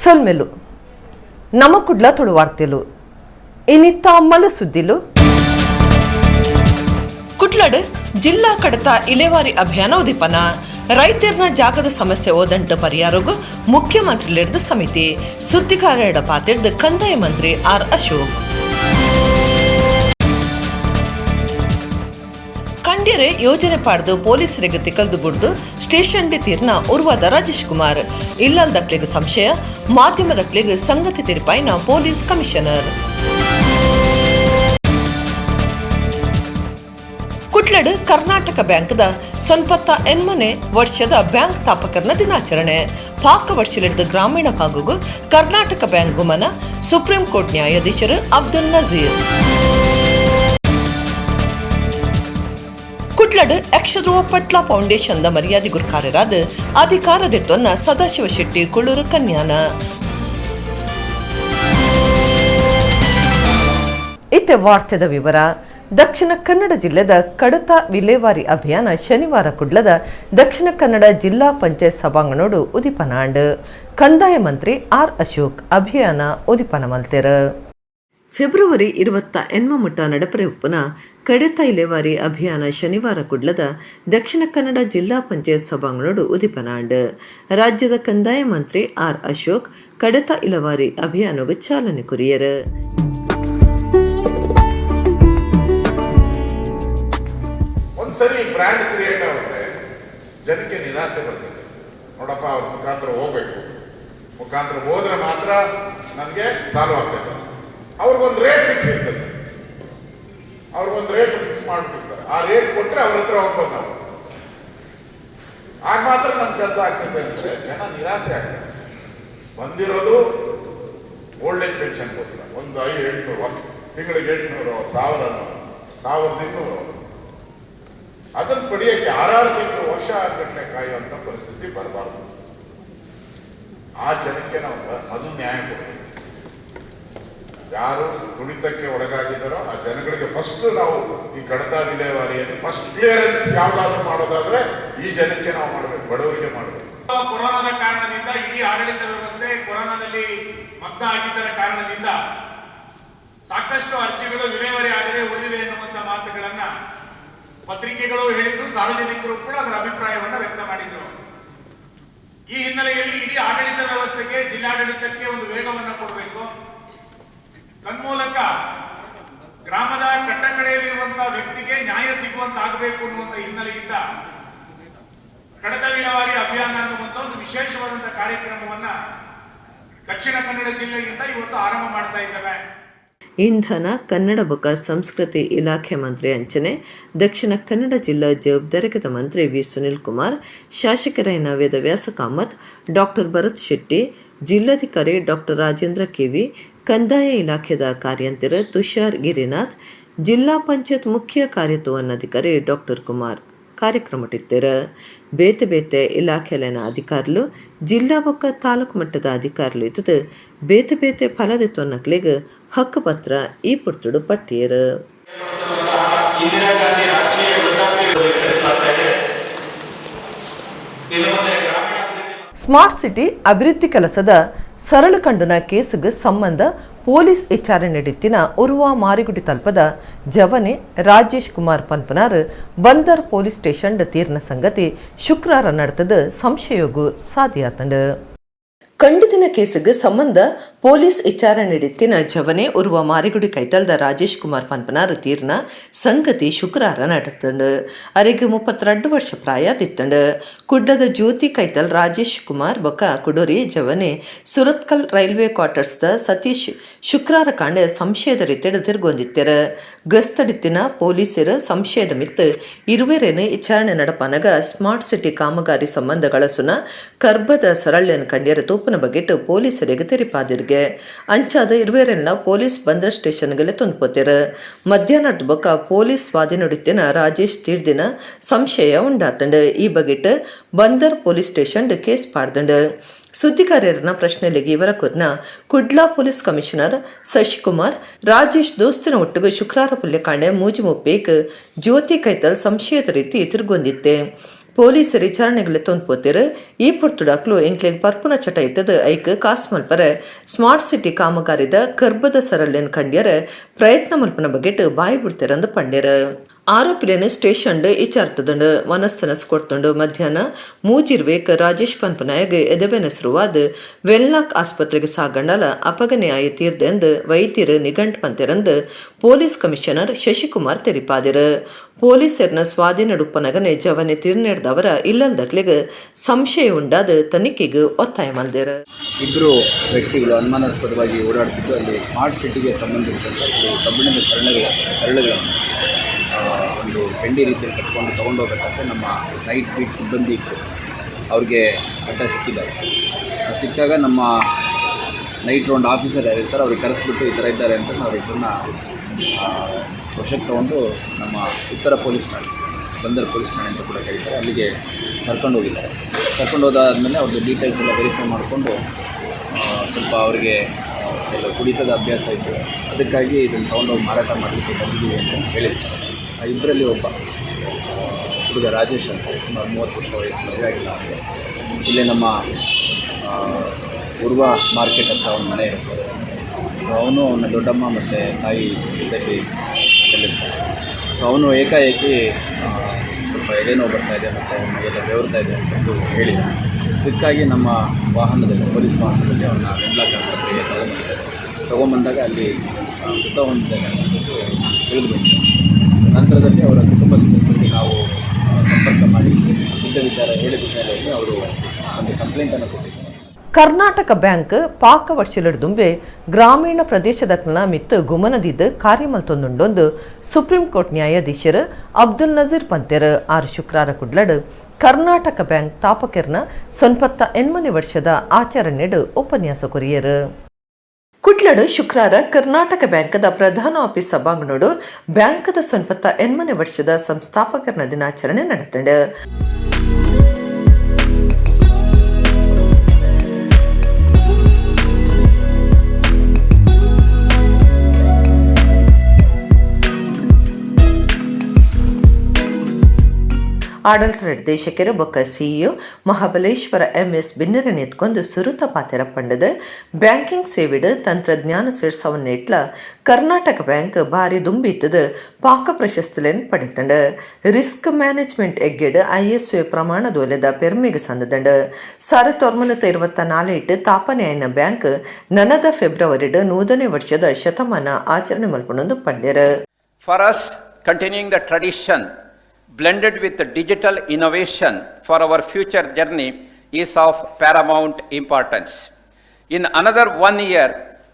ಸೊಲ್ಮೆಲು NammaKudla ತುಳು ವಾರ್ತೆಲು ಇನ್ನಿತ್ತ ಅಮ್ಮಲ ಸುದ್ದಿಲು ಕುಟ್ಲಡ್ ಜಿಲ್ಲಾ ಕಡತ ಇಲೆವಾರಿ ಅಭಿಯಾನ ಉದಿಪನ ರೈತರನ ಜಾಗದ ಸಮಸ್ಯೆ ಓದಂಟ ಪರಿಹಾರಗೂ ಮುಖ್ಯಮಂತ್ರಿ ಲೆಡ್ದ ಸಮಿತಿ ಸುದ್ದಿಗಾರರ ಪಾತಿರ್ದ ಕಂದಾಯ ಮಂತ್ರಿ ಆರ್ ಅಶೋಕ್ ಕಂಡ್ಯರೆ ಯೋಜನೆ ಪಾಡ್ದು ಪೊಲೀಸರಿಗೆ ತಿಕ್ಕಲ್ದು ಬುಡ್ದು ಸ್ಟೇಷನ್ ತೀರ್ನ ಉರ್ವಾದ ರಾಜೇಶ್ ಕುಮಾರ್ ಇಲ್ಲಲ್ದಕ್ಲಿಗೆ ಸಂಶಯ ಮಾಧ್ಯಮದಕ್ಲಿಗೆ ಸಂಗತಿ ತಿರುಪಾಯಿನ ಪೊಲೀಸ್ ಕಮಿಷನರ್ ಕುಟ್ಲಡ್ ಕರ್ನಾಟಕ ಬ್ಯಾಂಕ್ದ ಸೊನ್ಪತ್ತ ಎನ್ಮನೆ ವರ್ಷದ ಬ್ಯಾಂಕ್ ತಾಪಕರನ ದಿನಾಚರಣೆ ಪಾಕ ವರ್ಷಲಿಡ್ದ ಗ್ರಾಮೀಣ ಭಾಗಗೂ ಕರ್ನಾಟಕ ಬ್ಯಾಂಕ್ ಗುಮನ ಸುಪ್ರೀಂ ಕೋರ್ಟ್ ನ್ಯಾಯಾಧೀಶರು ಅಬ್ದುಲ್ ನಜೀರ್ ಕುಟ್ಲಡ್ ಯಕ್ಷಧ್ರುವ ಪಟ್ಲ ಫೌಂಡೇಶನ್ ದ ಮರ್ಯಾದೆ ಗುರುಕಾರರಾದ ಅಧಿಕಾರದೆತ್ತೊನ್ನ ಸದಾಶಿವ ಶೆಟ್ಟಿ ಕುಳ್ಳೂರು ಕನ್ಯಾನ ಇತ್ತೆ ವಾರ್ತೆದ ವಿವರ. ದಕ್ಷಿಣ ಕನ್ನಡ ಜಿಲ್ಲೆದ ಕಡತ ವಿಲೇವಾರಿ ಅಭಿಯಾನ ಶನಿವಾರ ಕುಡ್ಲದ ದಕ್ಷಿಣ ಕನ್ನಡ ಜಿಲ್ಲಾ ಪಂಚಾಯತ್ ಸಭಾಂಗಣೋಡು ಉದಿಪನಾಂಡ್ ಕಂದಾಯ ಮಂತ್ರಿ ಆರ್ ಅಶೋಕ್ ಅಭಿಯಾನ ಉದಿಪನ ಮಲ್ತೆರ್. ಫೆಬ್ರವರಿ 28 ಮುಟ್ಟ ನಡಪರೆ ಉಪ್ಪನ ಕಡತ ಇಲೆವಾರಿ ಅಭಿಯಾನ ಶನಿವಾರ ಕುಡ್ಲದ ದಕ್ಷಿಣ ಕನ್ನಡ ಜಿಲ್ಲಾ ಪಂಚಾಯತ್ ಸಭಾಂಗಣೋಡು ಉದಿಪನಾಂಡ್ ರಾಜ್ಯದ ಕಂದಾಯ ಮಂತ್ರಿ ಆರ್ ಅಶೋಕ್ ಕಡತ ಇಲೆವಾರಿ ಅಭಿಯಾನಕ್ಕೆ ಚಾಲನೆ ಕೊರಿಯರ್. ಒಂದ್ಸರಿ ಬ್ರ್ಯಾಂಡ್ ಕ್ರಿಯೇಟ್ ಆಗುತ್ತೆ, ಜನಕ್ಕೆ ನಿರಾಸೆ ಬರ್ತದೆ. ನೋಡಪ್ಪ ಅವ್ರ ಮುಖಾಂತರ ಹೋಗ್ಬೇಕು, ಮುಖಾಂತರ ಹೋದ್ರೆ ಮಾತ್ರ ನನಗೆ ಸಾಲ್ವ್ ಆಗ್ತದೆ. ಅವ್ರಿಗೊಂದು ರೇಟ್ ಫಿಕ್ಸ್ ಇರ್ತದೆ, ಅವ್ರಿಗೊಂದು ರೇಟ್ ಫಿಕ್ಸ್ ಮಾಡ್ಬಿಟ್ಟಿರ್ತಾರೆ. ಆ ರೇಟ್ ಕೊಟ್ಟರೆ ಅವ್ರ ಹತ್ರ ಹೋಗ್ಬೋದು ನಾವು. ಆಗ ಮಾತ್ರ ನಮ್ಮ ಕೆಲಸ ಆಗ್ತದೆ ಅಂದರೆ ಜನ ನಿರಾಸೆ ಆಗ್ತಾರೆ. ಬಂದಿರೋದು ಓಲ್ಡ್ ಏಜ್ ಪೆನ್ಷನ್ಗೋಸ್ಕರ ಒಂದು 800 ತಿಂಗಳಿಗೆ 800, 1200 ಅದನ್ನು ಪಡೆಯೋಕ್ಕೆ 6 ತಿಂಗಳು ವರ್ಷ ಗಟ್ಟಲೆ ಕಾಯುವಂಥ ಪರಿಸ್ಥಿತಿ ಬರಬಾರ್ದು. ಆ ಜನಕ್ಕೆ ನಾವು ಮೊದಲು ನ್ಯಾಯ ಕೊಡಬೇಕು. ಯಾರು ತುಳಿತಕ್ಕೆ ಒಳಗಾಗಿದ್ದಾರೋ ಆ ಜನಗಳಿಗೆ ಫಸ್ಟ್ ನಾವು ಈ ಕಡತ ವಿಲೇವಾರಿಯಲ್ಲಿ ಫಸ್ಟ್ ಕ್ಲಿಯರೆನ್ಸ್ ಯಾವುದಾದ್ರೂ ಮಾಡೋದಾದ್ರೆ ಈ ಜನಕ್ಕೆ ನಾವು ಮಾಡಬೇಕು, ಬಡವರಿಗೆ ಮಾಡಬೇಕು. ಕೊರೋನಾದ ಕಾರಣದಿಂದ ಇಡೀ ಆಡಳಿತ ವ್ಯವಸ್ಥೆ ಕೊರೋನಾದಲ್ಲಿ ಮಗ್ನ ಆಗಿದ್ದರ ಕಾರಣದಿಂದ ಸಾಕಷ್ಟು ಅರ್ಜಿಗಳು ವಿಲೇವಾರಿ ಆಗದೆ ಉಳಿದಿದೆ ಎನ್ನುವಂತ ಮಾತುಗಳನ್ನ ಪತ್ರಿಕೆಗಳು ಹೇಳಿದ್ದು, ಸಾರ್ವಜನಿಕರು ಕೂಡ ಅದರ ಅಭಿಪ್ರಾಯವನ್ನ ವ್ಯಕ್ತ ಮಾಡಿದ್ರು. ಈ ಹಿನ್ನೆಲೆಯಲ್ಲಿ ಇಡೀ ಆಡಳಿತ ವ್ಯವಸ್ಥೆಗೆ, ಜಿಲ್ಲಾಡಳಿತಕ್ಕೆ ಒಂದು ವೇಗವನ್ನು ಕೊಡಬೇಕು. ತನ್ಮೂಲಕ ಗ್ರಾಮದ ಕಟ್ಟಕಡೆಯಲ್ಲಿರುವಂತಹ ವ್ಯಕ್ತಿಗೆ ನ್ಯಾಯ ಸಿಗುವಂತಾಗಬೇಕು ಅನ್ನುವಂಥ ಹಿನ್ನೆಲೆಯಿಂದ ಕಡತ ವಿಲೇವಾರಿ ಅಭಿಯಾನ ಅನ್ನುವಂಥ ಒಂದು ವಿಶೇಷವಾದಂತಹ ಕಾರ್ಯಕ್ರಮವನ್ನ ದಕ್ಷಿಣ ಕನ್ನಡ ಜಿಲ್ಲೆಯಿಂದ ಇವತ್ತು ಆರಂಭ ಮಾಡ್ತಾ ಇದ್ದೇವೆ. ಇಂಧನ ಕನ್ನಡ ಬೊಕ ಸಂಸ್ಕೃತಿ ಇಲಾಖೆ ಮಂತ್ರಿ ಅಂಚನೆ ದಕ್ಷಿಣ ಕನ್ನಡ ಜಿಲ್ಲಾ ಜವಾಬ್ದಾರಿಗತ ಮಂತ್ರಿ ವಿ ಸುನಿಲ್ ಕುಮಾರ್, ಶಾಸಕರಾಯನ ವೇದವ್ಯಾಸ ಕಾಮತ್, ಡಾಕ್ಟರ್ ಭರತ್ ಶೆಟ್ಟಿ, ಜಿಲ್ಲಾಧಿಕಾರಿ ಡಾಕ್ಟರ್ ರಾಜೇಂದ್ರ ಕೆವಿ, ಕಂದಾಯ ಇಲಾಖೆದ ಕಾರ್ಯಂತರ ತುಷಾರ್ ಗಿರಿನಾಥ್, ಜಿಲ್ಲಾ ಪಂಚಾಯತ್ ಮುಖ್ಯ ಕಾರ್ಯನಿರ್ವಹಣಾಧಿಕಾರಿ ಡಾಕ್ಟರ್ ಕುಮಾರ್ ಕಾರ್ಯಕ್ರಮಟಿದ್ದರು. ಬೇತೆ ಬೇತೆ ಇಲಾಖೆಲಿನ ಅಧಿಕಾರುలు, ಜಿಲ್ಲಾ ಬೊಕ್ಕ ತಾಲೂಕು ಮಟ್ಟದ ಅಧಿಕಾರುలు ಇದ್ದದ್ದು ಬೇತೆ ಬೇತೆ ಫಲದೆತ್ತೊನ್ನಕ್ಲಿಗೆ ಹಕ್ಕುಪತ್ರ ಈ ಪುರ್ತುಡು ಪಟ್ಟಿಯರು. ಸ್ಮಾರ್ಟ್ ಸಿಟಿ ಅಭಿವೃದ್ಧಿ ಕೆಲಸದ ಸರಳ ಕಂಡುನ ಕೇಸುಗೆ ಸಂಬಂಧ ಪೊಲೀಸ್ ವಿಚಾರಣೆ ನಡೆತ್ತಿನ ಉರುವ ಮಾರಿಗುಡಿ ತಲ್ಪದ ಜವನೆ ರಾಜೇಶ್ ಕುಮಾರ್ ಪನ್ಪನಾರ್ ಬಂದರ್ ಪೊಲೀಸ್ ಸ್ಟೇಷನ್ ತೀರ್ನ ಸಂಗತಿ ಶುಕ್ರವಾರ ನಡೆತದ ಸಂಶಯಗೂ ಸಾಧ್ಯಾತಂಡ. ಕಂಡಿತಿನ ಕೇಸಿಗೆ ಸಂಬಂಧ ಪೊಲೀಸ್ ವಿಚಾರಣೆ ನಡೆತ್ತಿನ ಜವನೆ ಉರುವ ಮಾರಿಗುಡಿ ಕೈತಲ್ದ ರಾಜೇಶ್ ಕುಮಾರ್ ಪನ್ಪನಾರ್ ತೀರ್ನ ಸಂಗತಿ ಶುಕ್ರವಾರ ನಡೆತಂಡು. ಅವರಿಗೆ 32 ವರ್ಷ ಪ್ರಾಯ ದಿತ್ತಂಡು. ಕುಡ್ಲದ ಜ್ಯೋತಿ ಕೈತಲ್ ರಾಜೇಶ್ ಕುಮಾರ್ ಬೊಕ ಕುಡೋರಿ ಜವನೆ ಸುರತ್ಕಲ್ ರೈಲ್ವೆ ಕ್ವಾರ್ಟರ್ಸ್ದ ಸತೀಶ್ ಶುಕ್ರವಾರ ಕಾಂಡೆ ಸಂಶಯದ ರೀತಿಯ ತಿರುಗೊಂದಿತ್ತರ. ಗಸ್ತಡಿತ್ತಿನ ಪೊಲೀಸರು ಸಂಶಯದ ಮಿತ್ತು ಇರುವೆರೇನು ವಿಚಾರಣೆ ನಡಪನಗ ಸ್ಮಾರ್ಟ್ ಸಿಟಿ ಕಾಮಗಾರಿ ಸಂಬಂಧಗಳ ಸುನ ಕರ್ಬದ ಸರಳ್ಯನ ಕಂಡ್ಯರ ತೂಪನ ಬಗೆಟ್ಟು ಪೊಲೀಸರಿಗೆ ತೆರಿಪಾದಿರ್ಗೆ ಅಂಚಾದ ಇರುವೆರೆಲ್ಲ ಪೊಲೀಸ್ ಬಂದರ್ ಸ್ಟೇಷನ್ಗಳೇ ತುಂದ್ಕೋತಿರ. ಮಧ್ಯಾಹ್ನದ ಬೊಕ್ಕ ಪೊಲೀಸ್ ಸ್ವಾಧೀನ ನುಡಿತಿನ ರಾಜೇಶ್ ತೀರ್ದಿನ ಸಂಶಯ ಉಂಡಾತಂಡು. ಈ ಬಗೆಟ್ ಬಂದರ್ ಪೊಲೀಸ್ ಸ್ಟೇಷನ್ ಕೇಸ್ ಪಾಡ್ದಂಡು. ಸುದ್ದಿಗಾರರನ್ನ ಪ್ರಶ್ನೆಲಿಗೆ ಇವರ ಕುರ್ನ ಕುಡ್ಲಾ ಪೊಲೀಸ್ ಕಮಿಷನರ್ ಶಶಿಕುಮಾರ್ ರಾಜೇಶ್ ದೋಸ್ತಿನ ಒಟ್ಟಿಗೆ ಶುಕ್ರವಾರ ಪುಲ್ಯ ಕಾಂಡೆ ಮೂಜಿ ಮುಪ್ಪೇಕ್ ಜ್ಯೋತಿ ಕೈತಲ್ ಸಂಶಯದ ರೀತಿ ತಿರುಗೊಂದಿತ್ತೆ. ಪೊಲೀಸರು ವಿಚಾರಣೆಗಳು ತೊಂದ್ಪೋತಿರು ಈ ಪೊರ್ತುಡಾಕ್ಲು ಎಂಕ್ಲೆಗ್ ಪರ್ಪುನ ಚಟ ಇತ್ತದ ಐಕ್ ಕಾಸ್ ಮಲ್ಪರೆ ಸ್ಮಾರ್ಟ್ ಸಿಟಿ ಕಾಮಗಾರಿದ ಕರ್ಬದ ಸರಳಿನ ಕಂಡ್ಯರ ಪ್ರಯತ್ನ ಮಲ್ಪನ ಬಗೆಟ್ ಬಾಯಿ ಬಿಡ್ತಿರಂದು ಪಂಡ್ಯರ ಆರೋಪಿಲೇನು ಸ್ಟೇಷನ್ ಇಚಾರ್ತದಂಡು ಮನಸ್ತನಸ್ ಕೊಡ್ತುಂಡು ಮಧ್ಯಾಹ್ನ ಮೂಜಿರ್ವೇಕ್ ರಾಜೇಶ್ ಪನ್ಪನಾಯಗ್ ಎದೆಬೆನಸರುವಾದ ವೆಲ್ನಾಕ್ ಆಸ್ಪತ್ರೆಗೆ ಸಾಗಂಡಲ ಅಪಗನೆ ಆಯಿ ತೀರ್ದೆಂದು ವೈದ್ಯರು ನಿಘಂಟ್ ಪಂತೆರಂದು ಪೊಲೀಸ್ ಕಮಿಷನರ್ ಶಶಿಕುಮಾರ್ ತೆರಿಪಾದಿರು ಪೊಲೀಸರ್ನ ಸ್ವಾಧೀನಡುಪ್ಪನಗನೆ ಜವನೆ ತೀರ್ನೆಡ್ದವರ ಇಲ್ಲಲ್ದಕ್ಲೆಗ್ ಸಂಶಯ ಉಂಡಾದ ತನಿಖೆಗೆ ಒತ್ತಾಯ ಮಾಡಿದರು. ಇಬ್ಬರು ವ್ಯಕ್ತಿಗಳು ಅನುಮಾನಾಸ್ಪದವಾಗಿ ಓಡಾಡ್ತಿದ್ದು ಅಲ್ಲಿ ಸ್ಮಾರ್ಟ್ ಸಿಟಿಗೆ ಸಂಬಂಧಿಸಿದಂಥ ಕಬ್ಬಿಣದ ಸರಳುಗಳನ್ನು ಒಂದು ಬೆಂಡಿ ರೀತಿಯಲ್ಲಿ ಕಟ್ಕೊಂಡು ತೊಗೊಂಡೋಗ್ಬೇಕಂತ ನಮ್ಮ ನೈಟ್ ಬೀಟ್ ಸಿಬ್ಬಂದಿ ಇತ್ತು, ಅವ್ರಿಗೆ ಅಡ್ಡ ಸಿಕ್ಕಿದ್ದಾರೆ. ಸಿಕ್ಕಾಗ ನಮ್ಮ ನೈಟ್ ರೌಂಡ್ ಆಫೀಸರ್ ಯಾರಿರ್ತಾರೆ ಅವ್ರಿಗೆ ಕರೆಸ್ಬಿಟ್ಟು ಈ ಥರ ಇದ್ದಾರೆ ಅಂತ ಅವರಿಬ್ಬರನ್ನ ವಶಕ್ಕೆ ತೊಗೊಂಡು ನಮ್ಮ ಉತ್ತರ ಪೊಲೀಸ್ ಠಾಣೆ, ಬಂದರ್ ಪೊಲೀಸ್ ಠಾಣೆ ಅಂತ ಕೂಡ ಕರೀತಾರೆ, ಅಲ್ಲಿಗೆ ಕರ್ಕೊಂಡು ಹೋಗಿದ್ದಾರೆ. ಕರ್ಕೊಂಡು ಹೋದಾದಮೇಲೆ ಅವ್ರದ್ದು ಡೀಟೇಲ್ಸ್ ಎಲ್ಲ ವೆರಿಫೈ ಮಾಡಿಕೊಂಡು ಸ್ವಲ್ಪ ಅವರಿಗೆ ಕೆಲವು ಕುಡಿತದ ಅಭ್ಯಾಸ ಇತ್ತು, ಅದಕ್ಕಾಗಿ ಇದನ್ನು ತೊಗೊಂಡೋಗಿ ಮಾರಾಟ ಮಾಡಲಿಕ್ಕೆ ಬಂದಿದ್ದೀವಿ ಅಂತ ಹೇಳಿರ್ತಾರೆ. ಇದರಲ್ಲಿ ಒಬ್ಬ ಹುಡುಗ ರಾಜೇಶ್ ಅಂತ ಸುಮಾರು 30 ವರ್ಷ ವಯಸ್ಸು, ಮದುವೆ ಆಗಿಲ್ಲ ಅವರಿಗೆ. ಇಲ್ಲೇ ನಮ್ಮ ಉರ್ವ ಮಾರ್ಕೆಟ್ ಹತ್ರ ಅವನ ಮನೆ ಇರ್ತದೆ. ಸೊ ಅವನು ಅವನ ದೊಡ್ಡಮ್ಮ ಮತ್ತು ತಾಯಿ ಜೊತೆಲಿ ಇರ್ತಾರೆ. ಸೊ ಅವನು ಏಕಾಏಕಿ ಸ್ವಲ್ಪ ಎಡೆನೋವು ಬರ್ತಾಯಿದೆ ಮತ್ತು ಅವನಿಗೆಲ್ಲ ಬೆವರ್ತಾ ಇದೆ ಅಂತಂದು ಹೇಳಿದ. ಇದಕ್ಕಾಗಿ ನಮ್ಮ ವಾಹನದಲ್ಲಿ, ಪೊಲೀಸ್ ವಾಹನದಲ್ಲಿ ಅವನ್ನ ವೆನ್ಲಾಕ್ ಆಸ್ಪತ್ರೆಗೆ ತೊಗೊಂಬಂದಾಗ ಅಲ್ಲಿ ಮೃತ ಹೊಂದಿದ್ದಾನೆ ಅನ್ನೋದು ತಿಳಿದು ಬಂದಿದೆ. ನಂತರದಲ್ಲಿ ಅವರ ಕುಟುಂಬ ಸದಸ್ಯರಿಗೆ ನಾವು ಸಂಪರ್ಕ ಮಾಡಿ ಇದ್ದ ವಿಚಾರ ಹೇಳಿದ ಮೇಲೆ ಅವರು ಒಂದು ಕಂಪ್ಲೇಂಟನ್ನು ಕೊಟ್ಟಿದ್ದಾರೆ. ಕರ್ನಾಟಕ ಬ್ಯಾಂಕ್ ಪಾಕವರ್ಷಿಲಡ್ದುಂಬೆ ಗ್ರಾಮೀಣ ಪ್ರದೇಶದಕ್ನ ಮಿತ್ತು ಗುಮನದಿದ್ದು ಕಾರ್ಯಮಲ್ತೊಂದುಂಡೊಂದು ಸುಪ್ರೀಂ ಕೋರ್ಟ್ ನ್ಯಾಯಾಧೀಶರು ಅಬ್ದುಲ್ ನಜೀರ್ ಪಂತೆರ್ ಆರು ಶುಕ್ರವಾರ ಕುಡ್ಲಡ್ ಕರ್ನಾಟಕ ಬ್ಯಾಂಕ್ ತಾಪಕೆರ್ನ 98 ವರ್ಷದ ಆಚರಣೆಡು ಉಪನ್ಯಾಸ ಕೊರಿಯರು. ಕುಡ್ಲಡ್ ಶುಕ್ರವಾರ ಕರ್ನಾಟಕ ಬ್ಯಾಂಕದ ಪ್ರಧಾನ ಆಫೀಸ್ ಸಭಾಂಗಣೋಡು ಬ್ಯಾಂಕದ 98 ವರ್ಷದ ಸಂಸ್ಥಾಪಕರ್ನ ದಿನಾಚರಣೆ ನಡೆತಂಡ. ಆಡಳಿತ ನಿರ್ದೇಶಕರು ಬೊಕ್ಕ ಸಿಇಒ ಮಹಾಬಲೇಶ್ವರ MS ಬಿನ್ನರನ್ ಎತ್ಕೊಂಡು ಸುರುತ ಪಾತೆರ ಪಂಡದ ಬ್ಯಾಂಕಿಂಗ್ ಸೇವೆಡ್ ತಂತ್ರಜ್ಞಾನ ಸೇರ್ಸವನ್ನೆಟ್ಲ ಕರ್ನಾಟಕ ಬ್ಯಾಂಕ್ ಬಾರಿ ದುಂಬಿತ್ತದ ಪಾಕ ಪ್ರಶಸ್ತಿಲೆನ್ ಪಡೆತಂಡ. ರಿಸ್ಕ್ ಮ್ಯಾನೇಜ್ಮೆಂಟ್ ಎಗ್ಗೆಡ್ ISO ಪ್ರಮಾಣದೊಲೆದ ಪೆರ್ಮೆಗೆ ಸಂದದಂಡ. 1924 ತಾಪನೆ ಆಯ್ನ ಬ್ಯಾಂಕ್ ನನದ ಫೆಬ್ರವರಿಡ್ 100ನೇ ವರ್ಷದ ಶತಮಾನ ಆಚರಣೆ ಮಲ್ಪೊಂದು ಪಂಡ್ಯರ. For us, continuing the tradition blended with the digital innovation for our future journey is of paramount importance. In another 1 year,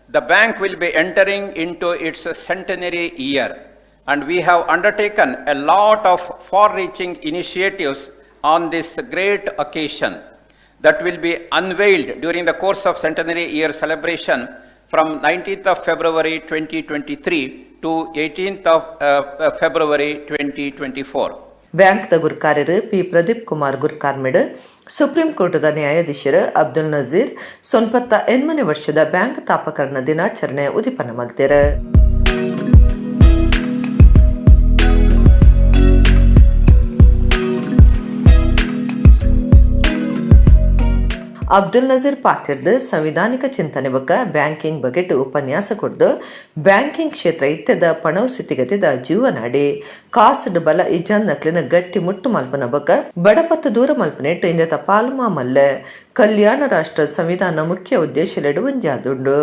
the bank will be entering into its centenary year, and we have undertaken a lot of far-reaching initiatives on this great occasion that will be unveiled during the course of centenary year celebration from 19th of February 2023 to 18th of February 2024. ಬ್ಯಾಂಕ್ದ ಗುರ್ಕಾರ್ಯರು P Pradeep Kumar ಗುರ್ಕಾರ್ಮೆಡ್ supreme ಕೋರ್ಟ್ದ ನ್ಯಾಯಾಧೀಶರು ಅಬ್ದುಲ್ ನಜೀರ್ 98ನೇ ವರ್ಷದ bank ತಾಪಕರಣ ದಿನಾಚರಣೆ ಉದಿಪನ ಮಲ್ತೆರ. ಅಬ್ದುಲ್ ನಜೀರ್ ಪಾತಿರ್ದು ಸಂವಿಧಾನಿಕ ಚಿಂತನೆ ಬಗ್ಗೆ ಬ್ಯಾಂಕಿಂಗ್ ಬಗೆಟ್ ಉಪನ್ಯಾಸ ಕೊಡ್ದು ಬ್ಯಾಂಕಿಂಗ್ ಕ್ಷೇತ್ರ ಇತ್ಯದ ಪಣವು ಸ್ಥಿತಿಗತಿದ ಜೀವನಾಡಿ ಕಾಸಡ್ ಬಲ ಇಜಾನ್ ನಕ್ಲಿನ ಗಟ್ಟಿ ಮುಟ್ಟು ಮಲ್ಪನ ಬಗ್ಗೆ ಬಡಪತ್ತು ದೂರ ಮಲ್ಪನೆಟ್ಟು ಇಂದತ ಪಾಲ್ಮಾ ಮಲ್ಲ ಕಲ್ಯಾಣ ರಾಷ್ಟ್ರ ಸಂವಿಧಾನ ಮುಖ್ಯ ಉದ್ದೇಶಲೆಡು ಒಂಜಾದುಂಡು.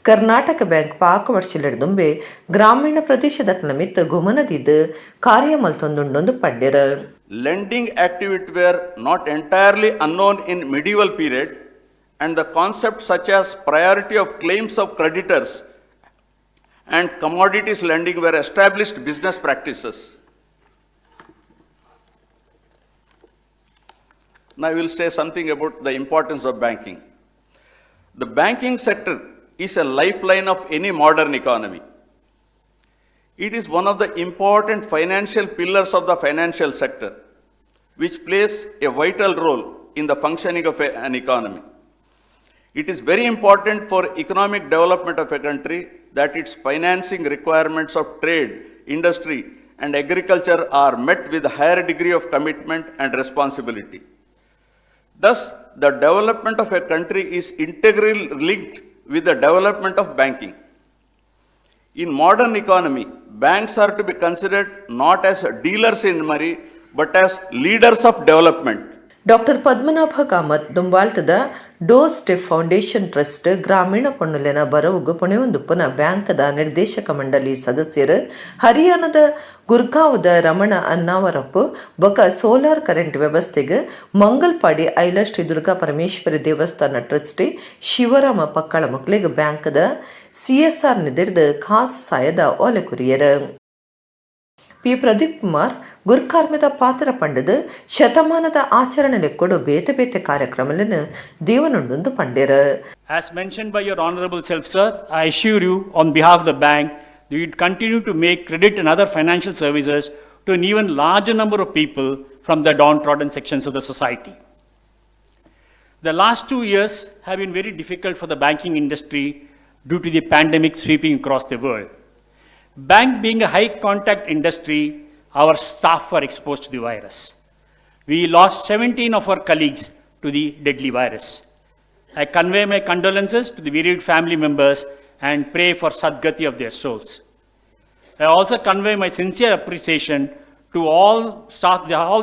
ಕರ್ನಾಟಕ ಬ್ಯಾಂಕ್ ಪಾಕವರ್ಷಿಲೆಡ್ದುಂಬೆ ಗ್ರಾಮೀಣ ಪ್ರದೇಶದ ಮಿತ್ತ ಗುಮನದಿದ್ದು ಕಾರ್ಯ ಮಲ್ತೊಂದುಂಡೊಂದು ಪಡ್ಯರ. Lending activities were not entirely unknown in medieval period, and the concepts such as priority of claims of creditors and commodities lending were established business practices. Now I will say something about the importance of banking. The banking sector is a lifeline of any modern economy. It is one of the important financial pillars of the financial sector, which plays a vital role in the functioning of an economy. It is very important for economic development of a country that its financing requirements of trade, industry, and agriculture are met with a higher degree of commitment and responsibility. Thus, the development of a country is integrally linked with the development of banking. In modern economy, banks are to be considered not as dealers in money, but as leaders of development. Doctor Padmanabha Kamath ದುಂಬಾಳ್ತದ doorstep foundation trust ಗ್ರಾಮೀಣ ಪೊಣ್ಣಲಿನ ಬರವುಗು ಪುಣೆಯೊಂದುಪ್ಪನ ಬ್ಯಾಂಕದ ನಿರ್ದೇಶಕ ಮಂಡಳಿ ಸದಸ್ಯರು ಹರಿಯಾಣದ ಗುರ್ಗಾಂವದ ರಮಣ ಅನ್ನಾವರಪ್ಪು ಬೊಕ solar current ವ್ಯವಸ್ಥೆಗೆ ಮಂಗಲ್ಪಾಡಿ ಐಲ ಶ್ರೀ ದುರ್ಗಾ ಪರಮೇಶ್ವರಿ ದೇವಸ್ಥಾನ ಟ್ರಸ್ಟಿ ಶಿವರಾಮ ಪಕ್ಕಳ ಮಕ್ಕಳಿಗೆ ಬ್ಯಾಂಕದ ಸಿಎಸ್ಆರ್ ನಿಧಿರ್ದು ಖಾಸ್ ಸಾಯದ ಓಲೆ ಕುರಿಯರು ಪಿ ಪ್ರದೀಪ್ ಕುಮಾರ್ ಗುರ್ಕಾರ್ಮದ ಪಾತ್ರ ಪಂಡದು ಶತಮಾನದ ಆಚರಣೆಗೆ ಕೊಡು ಬೇತೆ ಬೇತೆ ಕಾರ್ಯಕ್ರಮಗಳನ್ನು ದೇವನೊಂದೊಂದು ಪಂಡ್ಯರ. As mentioned by your honorable self, sir, I assure you on behalf of the bank that we will continue to make credit and other financial services to an even larger number of people from the downtrodden sections of the society. The last 2 years have been very difficult for the banking industry due to the pandemic sweeping across the world. Bank being a high contact industry, our staff were exposed to the virus. We lost 17 of our colleagues to the deadly virus. I convey my condolences to the bereaved family members and pray for Sadgati of their souls. I also convey my sincere appreciation to all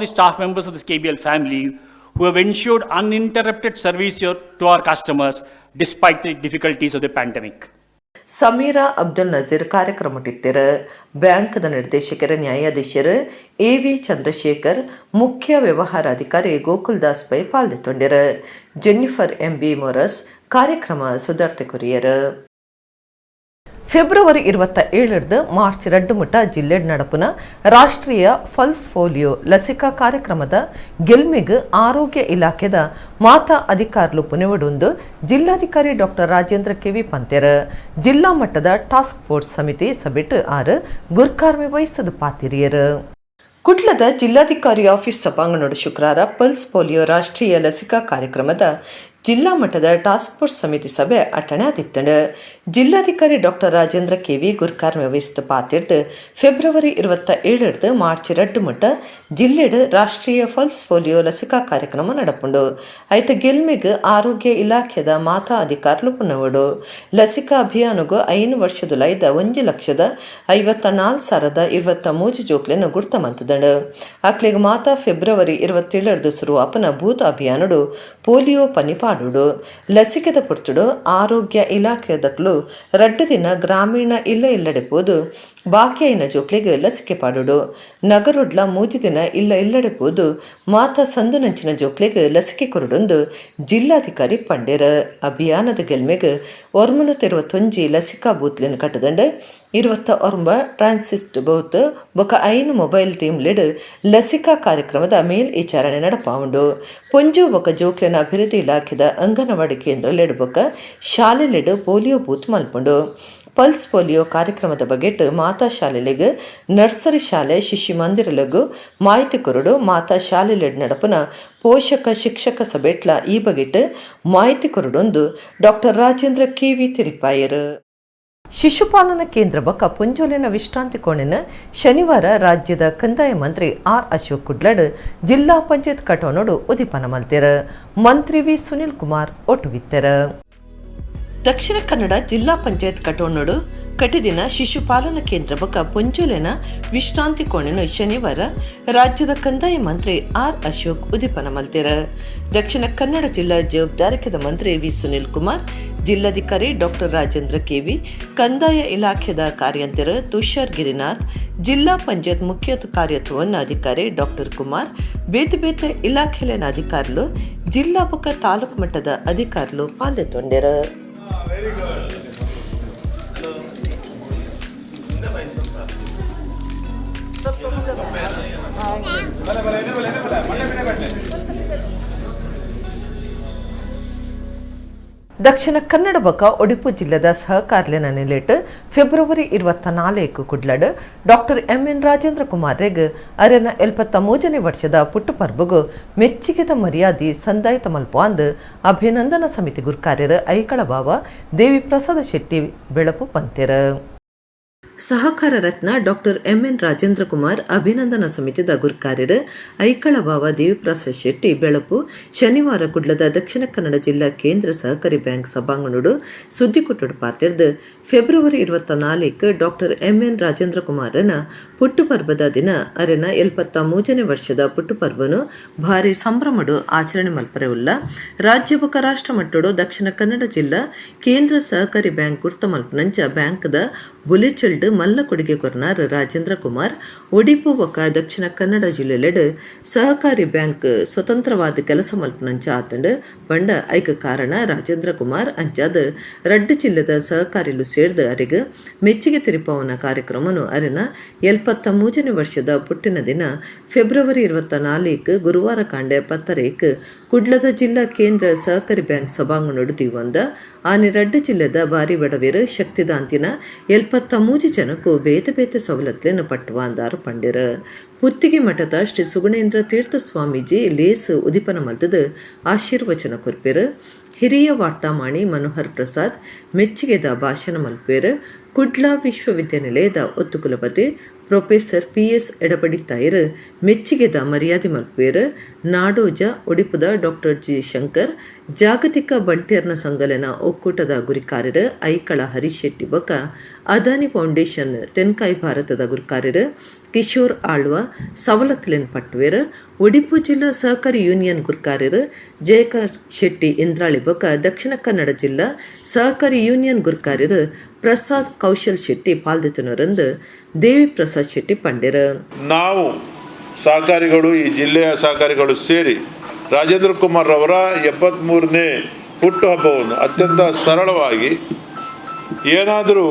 the staff members of this KBL family who have ensured uninterrupted service to our customers despite the difficulties of the pandemic. Sameera Abdul Nazeer ಕಾರ್ಯಕ್ರಮಟ್ಟಿದ್ದರು. ಬ್ಯಾಂಕ್ದ ನಿರ್ದೇಶಕರ ನ್ಯಾಯಾಧೀಶರು A V. Chandrashekar, ಮುಖ್ಯ ವ್ಯವಹಾರಾಧಿಕಾರಿ ಗೋಕುಲ್ದಾಸ್ ಪೈ ಪಾಲ್ಗೊಂಡಿರು. Jennifer M B. Moras ಕಾರ್ಯಕ್ರಮ ಸುಧಾರ್ತೆ ಕೊರಿಯರು. February 27 March 2 ಮುಟ ಜಿಲ್ಲೆ ನಡಪುನ ರಾಷ್ಟ್ರೀಯ ಪಲ್ಸ್ ಪೋಲಿಯೋ ಲಸಿಕಾ ಕಾರ್ಯಕ್ರಮದ ಗೆಲ್ಮೆಗ್ ಆರೋಗ್ಯ ಇಲಾಖೆದ ಮಾತಾ ಅಧಿಕಾರುಲು ಪುನೆವಡೊಂದು ಜಿಲ್ಲಾಧಿಕಾರಿ ಡಾಕ್ಟರ್ ರಾಜೇಂದ್ರ ಕೆವಿ ಪಂತೆರ್ ಜಿಲ್ಲಾ ಮಟ್ಟದ ಟಾಸ್ಕ್ ಫೋರ್ಸ್ ಸಮಿತಿ ಸಭೆಟ್ ಆರು ಗುರ್ಕಾರ್ಮೆ ವಹಿಸದು ಪಾತಿರಿಯರು. ಕುಡ್ಲದ ಜಿಲ್ಲಾಧಿಕಾರಿ ಆಫೀಸ್ ಸಭಾಂಗಣದ ಶುಕ್ರವಾರ ಪಲ್ಸ್ ಪೋಲಿಯೋ ರಾಷ್ಟ್ರೀಯ ಲಸಿಕಾ ಕಾರ್ಯಕ್ರಮದ ಜಿಲ್ಲಾ ಮಟ್ಟದ ಟಾಸ್ಕ್ ಫೋರ್ಸ್ ಸಮಿತಿ ಸಭೆ ಅಟಣೆ ಆದಿತ್ತಂಡು. ಜಿಲ್ಲಾಧಿಕಾರಿ ಡಾಕ್ಟರ್ ರಾಜೇಂದ್ರ ಕೆವಿ ಗುರ್ಕಾರ್ಮೆ ವಹಿಸಿದ ಪಾತಿರ್ದು ಫೆಬ್ರವರಿ 27 ಮಾರ್ಚ್ 2 ಮುಟ ಜಿಲ್ಲೆಡ್ ರಾಷ್ಟ್ರೀಯ ಪಲ್ಸ್ ಪೋಲಿಯೋ ಲಸಿಕಾ ಕಾರ್ಯಕ್ರಮ ನಡಪುಂಡು. ಐತ ಗೆಲ್ಮೆಗ್ ಆರೋಗ್ಯ ಇಲಾಖೆದ ಮಾತಾ ಅಧಿಕಾರುಲು ಪುನವಡು ಲಸಿಕಾ ಅಭಿಯಾನಗೂ 5 ವರ್ಷದುಲೈದ 1,54,023 ಜೋಕ್ಲೆನ ಗುರ್ತ ಮಂತದಂಡು. ಅಕ್ಲೆಗ್ ಮಾತಾ ಫೆಬ್ರವರಿ 27 ಶುರುವಾಪನ ಭೂತ ಅಭಿಯಾನಡು ಪೋಲಿಯೋ ಪನಿಪಾಡುಡು ಲಸಿಕೆದ ಪುರ್ತುಡು ಆರೋಗ್ಯ ಇಲಾಖೆದಕ್ಲು 2 ದಿನ ಗ್ರಾಮೀಣ ಇಲ್ಲಡೆಪೋದು ಬಾಕಿ ಐನ ಜೋಕ್ಲೆಗೆ ಲಸಿಕೆ ಪಾಡುಡು. ನಗರೊಡ್ಲ 3 ದಿನ ಇಲ್ಲಡೆಪೋದು ಮಾತಾ ಸಂದು ನಂಚಿನ ಜೋಕ್ಲೆಗೆ ಲಸಿಕೆ ಕೊರಡೊಂದು ಜಿಲ್ಲಾಧಿಕಾರಿ ಪಂಡೇರ. ಅಭಿಯಾನದ ಗೆಲ್ಮೆಗೆ 129 ಲಸಿಕಾ ಬೂತ್ಲೆನ್ ಕಟ್ಟದಂಡ 29 ಟ್ರಾನ್ಸಿಸ್ಟ್ ಬೂತ್ ಬೊಕ 5 ಮೊಬೈಲ್ ಟೀಮ್ ಲೆಡ್ ಲಸಿಕಾ ಕಾರ್ಯಕ್ರಮದ ಮೇಲ್ ವಿಚಾರಣೆ ನಡಪಾವುಂಡು. ಪೊಂಜು ಬೊಕ ಜೋಕ್ಲೆನ ಅಭಿವೃದ್ಧಿ ಇಲಾಖೆದ ಅಂಗನವಾಡಿ ಕೇಂದ್ರ ಲೆಡ್ ಬೊಕ ಶಾಲೆ ಲೆಡ್ ಪೋಲಿಯೋ ಬೂತ್ ಮಲ್ಪುಂಡು. ಪಲ್ಸ್ ಪೋಲಿಯೋ ಕಾರ್ಯಕ್ರಮದ ಬಗೆಟ್ ಮಾತಾ ಶಾಲೆಲೆಗ್ ನರ್ಸರಿ ಶಾಲೆ ಶಿಶು ಮಂದಿರಲೆಗೂ ಮಾಹಿತಿ ಕೊರಡು ಮಾತಾ ಶಾಲೆ ಲೆಡ್ ನಡಪನ ಪೋಷಕ ಶಿಕ್ಷಕ ಸಭೆಟ್ಲ ಈ ಬಗೆಟ್ ಮಾಹಿತಿ ಕೊರಡೊಂದು ಡಾಕ್ಟರ್ ರಾಜೇಂದ್ರ ಕೆವಿ ತಿರಿಪಾಯರು. ಶಿಶುಪಾಲನಾ ಕೇಂದ್ರ ಬಕ ಪುಂಜೋಲಿನ ವಿಶ್ರಾಂತಿ ಕೋಣೆನ ಶನಿವಾರ ರಾಜ್ಯದ ಕಂದಾಯ ಮಂತ್ರಿ ಆರ್ ಅಶೋಕ್ ಕುಡ್ಲಡ್ ಜಿಲ್ಲಾ ಪಂಚಾಯತ್ ಕಟೋನೋಡು ಉದಿಪನ ಮಲ್ತೆರ ಮಂತ್ರಿ ವಿ ಸುನಿಲ್ ಕುಮಾರ್ ಒಟ್ಟುವಿತ್ತೆರ. ದಕ್ಷಿಣ ಕನ್ನಡ ಜಿಲ್ಲಾ ಪಂಚಾಯತ್ ಕಟೋನೋಡು ಕಟಿದಿನ ಶಿಶುಪಾಲನಾ ಕೇಂದ್ರ ಬಕ ಪುಂಜೋಲಿನ ವಿಶ್ರಾಂತಿ ಕೋಣೆನು ಶನಿವಾರ ರಾಜ್ಯದ ಕಂದಾಯ ಮಂತ್ರಿ ಆರ್ ಅಶೋಕ್ ಉದಿಪನ ಮಲ್ತೆರ. ದಕ್ಷಿಣ ಕನ್ನಡ ಜಿಲ್ಲಾ ಜವಾಬ್ದಾರಿಕೆದ ಮಂತ್ರಿ ವಿ ಸುನಿಲ್ ಕುಮಾರ್, ಜಿಲ್ಲಾಧಿಕಾರಿ ಡಾಕ್ಟರ್ ರಾಜೇಂದ್ರ ಕೆವಿ, ಕಂದಾಯ ಇಲಾಖೆದ ಕಾರ್ಯಂತರ ತುಷಾರ್ ಗಿರಿನಾಥ್, ಜಿಲ್ಲಾ ಪಂಚಾಯತ್ ಮುಖ್ಯ ಕಾರ್ಯತ್ವವನ್ನ ಅಧಿಕಾರಿ ಡಾಕ್ಟರ್ ಕುಮಾರ್, ಬೇತೆ ಬೇತೆ ಇಲಾಖೆಲಿನ ಅಧಿಕಾರುಲು ಜಿಲ್ಲಾ ಬಕ ತಾಲೂಕು ಮಟ್ಟದ ಅಧಿಕಾರುಲು ಪಾಲ್ಗೊಂಡರು. ದಕ್ಷಿಣ ಕನ್ನಡ ಬಕ ಉಡುಪಿ ಜಿಲ್ಲೆದ ಸಹಕಾರ್ಲಿನ ನೆಲೆಟ್ ಫೆಬ್ರವರಿ 24 ಕುಡ್ಲಡ್ ಡಾಕ್ಟರ್ ಎಂ.ಎನ್. ರಾಜೇಂದ್ರ ಕುಮಾರ್ರೆಗ್ ಅರೆನ 73ನೇ ವರ್ಷದ ಪುಟ್ಟು ಪರ್ಬಗು ಮೆಚ್ಚಿಗೆದ ಮರ್ಯಾದಿ ಸಂದಾಯಿತ ಮಲ್ಪುವಾಂದ್ ಅಭಿನಂದನಾ ಸಮಿತಿ ಗುರ್ಕಾರ್ಯರ ಐಕಳ ಬಾವ ದೇವಿ ಪ್ರಸಾದ ಶೆಟ್ಟಿ ಬೆಳಪು ಪಂತೆರ. ಸಹಕಾರ ರತ್ನ ಡಾಕ್ಟರ್ ಎಂಎನ್ ರಾಜೇಂದ್ರ ಕುಮಾರ್ ಅಭಿನಂದನಾ ಸಮಿತಿದ ಗುರುಕಾರ್ಯರು ಐಕಳ ಭಾವ ದೇವಿಪ್ರಸಾದ್ ಶೆಟ್ಟಿ ಬೆಳಪು ಶನಿವಾರ ಕುಡ್ಲದ ದಕ್ಷಿಣ ಕನ್ನಡ ಜಿಲ್ಲಾ ಕೇಂದ್ರ ಸಹಕಾರಿ ಬ್ಯಾಂಕ್ ಸಭಾಂಗಣಡು ಸುದ್ದಿಕುಟ್ಟುಡು ಪಾರ್ತಿರ್ದು ಫೆಬ್ರವರಿ 24 ಡಾಕ್ಟರ್ ಎಂಎನ್ ರಾಜೇಂದ್ರ ಕುಮಾರನ ಪುಟ್ಟುಪರ್ವದ ದಿನ ಅರೆನ 73ನೇ ವರ್ಷದ ಪುಟ್ಟುಪರ್ವನು ಭಾರಿ ಸಂಭ್ರಮಡು ಆಚರಣೆ ಮಲ್ಪರೆ ಉಲ್ಲ ರಾಜ್ಯ ಬೊಕ ರಾಷ್ಟ್ರ ಮಟ್ಟಡು ದಕ್ಷಿಣ ಕನ್ನಡ ಜಿಲ್ಲಾ ಕೇಂದ್ರ ಸಹಕಾರಿ ಬ್ಯಾಂಕ್ ಗುರ್ತ ಮಲ್ಪನಂಚ ಬ್ಯಾಂಕ್ದ ಬುಲೆಚಲ್ಡ್ ಮಲ್ಲ ಕೊಡುಗೆ ಕೊರ್ನಾರ್ ರಾಜೇಂದ್ರ ಕುಮಾರ್ ಒಡಿಪು ಬೊಕ ದಕ್ಷಿಣ ಕನ್ನಡ ಜಿಲ್ಲೆಲೆಡ್ ಸಹಕಾರಿ ಬ್ಯಾಂಕ್ ಸ್ವತಂತ್ರವಾದ ಕೆಲಸ ಮಲ್ಪನಂಚ ಆತಂಡ್ ಪಂಡ ಐಕ ಕಾರಣ ರಾಜೇಂದ್ರ ಕುಮಾರ್ ಅಂಚಾದ ರಡ್ಡು ಜಿಲ್ಲೆದ ಸಹಕಾರಿಲು ಸೇರ್ದ ಅರೆಗ ಮೆಚ್ಚುಗೆ ತಿರುಪವನ ಕಾರ್ಯಕ್ರಮನು ಅರೆನ 73ನೇ ವರ್ಷದ ಪುಟ್ಟಿನ ದಿನ ಫೆಬ್ರವರಿ 24 ಗುರುವಾರ ಕಾಂಡೆ 10 ಕುಡ್ಲದ ಜಿಲ್ಲಾ ಕೇಂದ್ರ ಸಹಕಾರಿ ಬ್ಯಾಂಕ್ ಸಭಾಂಗಣಡು ದಿವಂದ ಆನೆ ರಡ್ಡು ಜಿಲ್ಲೆದ ಬಾರಿ ಬಡವೇರು ಶಕ್ತಿದಾಂತಿನ 73 ಜನಕ್ಕೂ ಬೇತೆ ಬೇತೆ ಸವಲತ್ತುలను ಪಟ್ಟುವಾಂದಾರು ಪಂಡಿರ ಪುತ್ತಿಗೆ ಮಠದ ಶ್ರೀ ಸುಗುಣೇಂದ್ರ ತೀರ್ಥ ಸ್ವಾಮೀಜಿ ಲೇಸ್ ಉದಿಪನ ಮಲ್ತದ ಆಶೀರ್ವಚನ ಕೊರ್ಪೇರು ಹಿರಿಯ ವಾರ್ತಾಮಾಣಿ ಮನೋಹರ್ ಪ್ರಸಾದ್ ಮೆಚ್ಚುಗೆದ ಭಾಷಣ ಮಲ್ಪೇರು ಕುಡ್ಲಾ ವಿಶ್ವವಿದ್ಯಾನಿಲಯದ ಒತ್ತು ಕುಲಪತಿ ಪ್ರೊಫೆಸರ್ PS ಎಡಪಡಿ ತಾಯರ್ ಮೆಚ್ಚುಗೆದ ಮರ್ಯಾದೆ ಮಲ್ಪೇರು ನಾಡೋಜ ಒಡಿಪುದ ಡಾಕ್ಟರ್ G ಶಂಕರ್ ಜಾಗತಿಕ ಬಂಟೇರ್ನ ಸಂಗಲನ ಒಕ್ಕೂಟದ ಗುರಿಕಾರ್ಯರು ಐಕಳ ಹರೀಶ್ ಶೆಟ್ಟಿ ಬೊಕ ಅದಾನಿ ಫೌಂಡೇಶನ್ ತೆನ್ಕಾಯಿ ಭಾರತದ ಗುರಿಕಾರ್ಯರು ಕಿಶೋರ್ ಆಳ್ವ ಸವಲತ್ತುಲೆನ್ ಪಟ್ಟುವೆರು ಒಡಿಪು ಜಿಲ್ಲಾ ಸಹಕಾರಿ ಯೂನಿಯನ್ ಗುರಿಕಾರ್ಯರು ಜಯಕರ್ ಶೆಟ್ಟಿ ಇಂದ್ರಾಳಿ ಬೊಕ ದಕ್ಷಿಣ ಕನ್ನಡ ಜಿಲ್ಲಾ ಸಹಕಾರಿ ಯೂನಿಯನ್ ಗುರಿಕಾರ್ಯರು ಪ್ರಸಾದ್ ಕೌಶಲ್ ಶೆಟ್ಟಿ ಪಾಲ್ದಿತನರಂದು ದೇವಿ ಪ್ರಸಾದ್ ಶೆಟ್ಟಿ ಪಂಡಿರ ನಾವು ಸಹಕಾರಿಗಳು ಈ ಜಿಲ್ಲೆಯ ಸಹಕಾರಿಗಳು ಸೇರಿ ರಾಜೇಂದ್ರ ಕುಮಾರ್ ಅವರ 73ನೇ ಹುಟ್ಟುಹಬ್ಬವನ್ನು ಅತ್ಯಂತ ಸರಳವಾಗಿ ಏನಾದರೂ